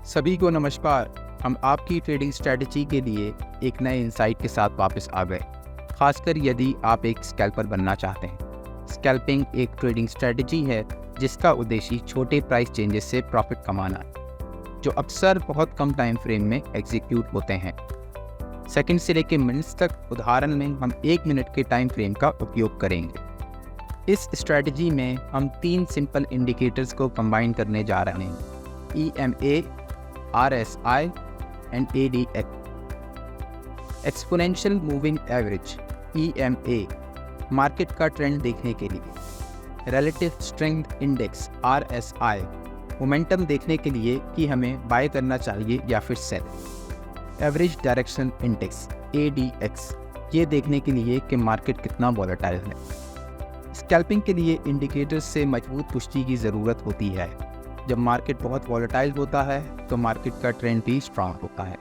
सभी को नमस्कार। हम आपकी ट्रेडिंग स्ट्रेटजी के लिए एक नए इंसाइट के साथ वापस आ गए, खासकर यदि आप एक स्कैल्पर बनना चाहते हैं। स्कैल्पिंग एक ट्रेडिंग स्ट्रेटजी है जिसका उद्देश्य छोटे प्राइस चेंजेस से प्रॉफिट कमाना है, जो अक्सर बहुत कम टाइम फ्रेम में एग्जीक्यूट होते हैं। सेकंड से लेकर मिनट्स तक। उदाहरण में हम 1 मिनट के टाइम फ्रेम का उपयोग करेंगे। इस स्ट्रेटजी में हम 3 सिंपल इंडिकेटर्स को कंबाइन करने जा रहे हैं: EMA, RSI and ADX। Exponential moving average EMA market का ट्रेंड देखने के लिए, relative strength index RSI momentum देखने के लिए कि हमें बाय करना चाहिए या फिर sell, average direction index ADX ये देखने के लिए कि मार्केट कितना वॉलेटाइल है। स्कैल्पिंग के लिए इंडिकेटर्स से मजबूत पुष्टि की ज़रूरत होती है। जब मार्केट बहुत वॉलेटाइल होता है तो मार्केट का ट्रेंड भी स्ट्रांग होता है।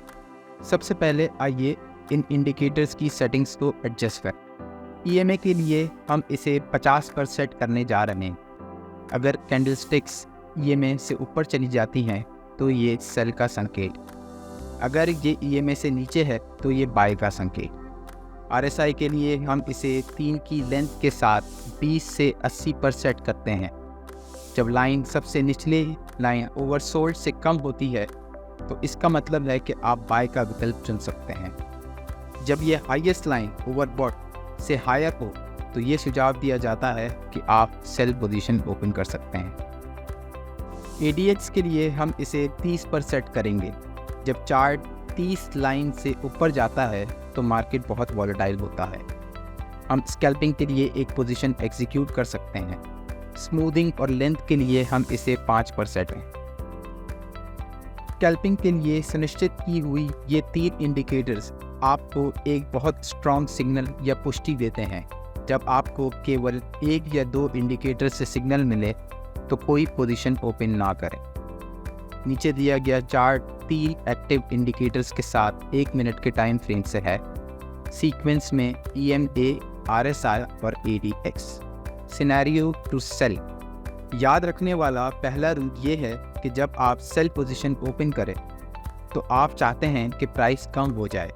सबसे पहले आइए इन इंडिकेटर्स की सेटिंग्स को एडजस्ट करें। EMA के लिए हम इसे 50 पर सेट करने जा रहे हैं। अगर कैंडलस्टिक्स EMA से ऊपर चली जाती हैं तो ये सेल का संकेत, अगर ये EMA से नीचे है तो ये बाय का संकेत। RSI के लिए हम इसे 3 की लेंथ के साथ 20 से 80 पर सेट करते हैं। जब लाइन सबसे निचले लाइन ओवरसोल्ड से कम होती है तो इसका मतलब है कि आप बाय का विकल्प चुन सकते हैं। जब ये हाईएस्ट लाइन ओवरबॉट से हायर हो तो ये सुझाव दिया जाता है कि आप सेल पोजीशन ओपन कर सकते हैं। ADX के लिए हम इसे 30 पर सेट करेंगे। जब चार्ट 30 लाइन से ऊपर जाता है तो मार्केट बहुत वॉलेटाइल होता है। हम स्कैल्पिंग के लिए एक पोजीशन एग्जीक्यूट कर सकते हैं। स्मूथिंग और लेंथ के लिए हम इसे 5 पर सेट करें। स्कैल्पिंग के लिए सुनिश्चित की हुई ये 3 इंडिकेटर्स आपको एक बहुत स्ट्रॉन्ग सिग्नल या पुष्टि देते हैं। जब आपको केवल 1 या 2 इंडिकेटर से सिग्नल मिले तो कोई पोजीशन ओपन ना करें। नीचे दिया गया चार्ट 3 एक्टिव इंडिकेटर्स के साथ 1 मिनट के टाइम फ्रेम से है। सीक्वेंस में EMA, RSI और ADX। Scenario two sell. याद रखने वाला पहला रूल ये है कि जब आप सेल पोजीशन ओपन करें तो आप चाहते हैं कि प्राइस कम हो जाए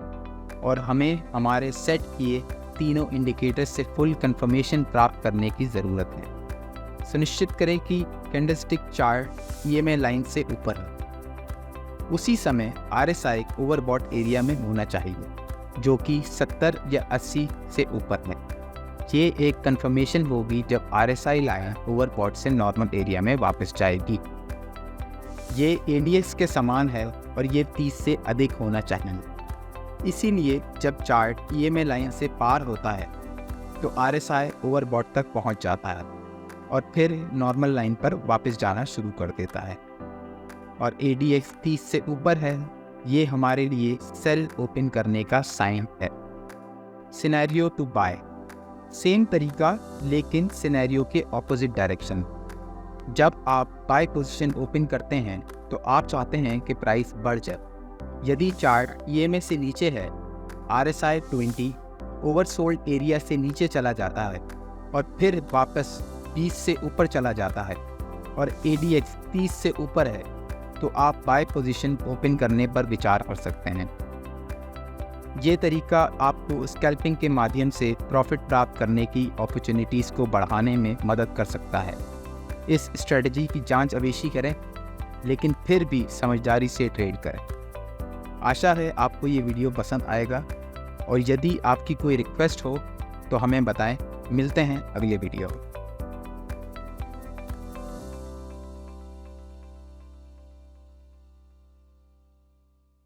और हमें हमारे सेट किए तीनों इंडिकेटर्स से फुल कंफर्मेशन प्राप्त करने की ज़रूरत है। सुनिश्चित करें कि कैंडलस्टिक चार्ट EMA लाइन से ऊपर है। उसी समय RSI ओवरबॉट एरिया में होना चाहिए जो कि 70 या 80 से ऊपर है। ये एक कंफर्मेशन होगी जब RSI लाइन ओवरबॉट से नॉर्मल एरिया में वापस जाएगी। ये ADX के समान है और ये 30 से अधिक होना चाहिए। इसीलिए जब चार्ट EMA लाइन से पार होता है तो RSI ओवरबॉट तक पहुंच जाता है और फिर नॉर्मल लाइन पर वापस जाना शुरू कर देता है। और ADX 30 से ऊपर है, ये हमारे लिए सेल ओपन करने का साइन है। Scenario to bye. सेम तरीका लेकिन सिनेरियो के ऑपोजिट डायरेक्शन। जब आप बाय पोजीशन ओपन करते हैं तो आप चाहते हैं कि प्राइस बढ़ जाए। यदि चार्ट EMA से नीचे है, RSI 20 ओवरसोल्ड एरिया से नीचे चला जाता है और फिर वापस 20 से ऊपर चला जाता है और ADX 30 से ऊपर है तो आप बाय पोजीशन ओपन करने पर विचार कर सकते हैं। ये तरीका आपको स्कैल्पिंग के माध्यम से प्रॉफिट प्राप्त करने की अपॉर्चुनिटीज़ को बढ़ाने में मदद कर सकता है। इस स्ट्रेटजी की जांच अवश्य करें, लेकिन फिर भी समझदारी से ट्रेड करें। आशा है आपको ये वीडियो पसंद आएगा और यदि आपकी कोई रिक्वेस्ट हो तो हमें बताएं। मिलते हैं अगले वीडियो।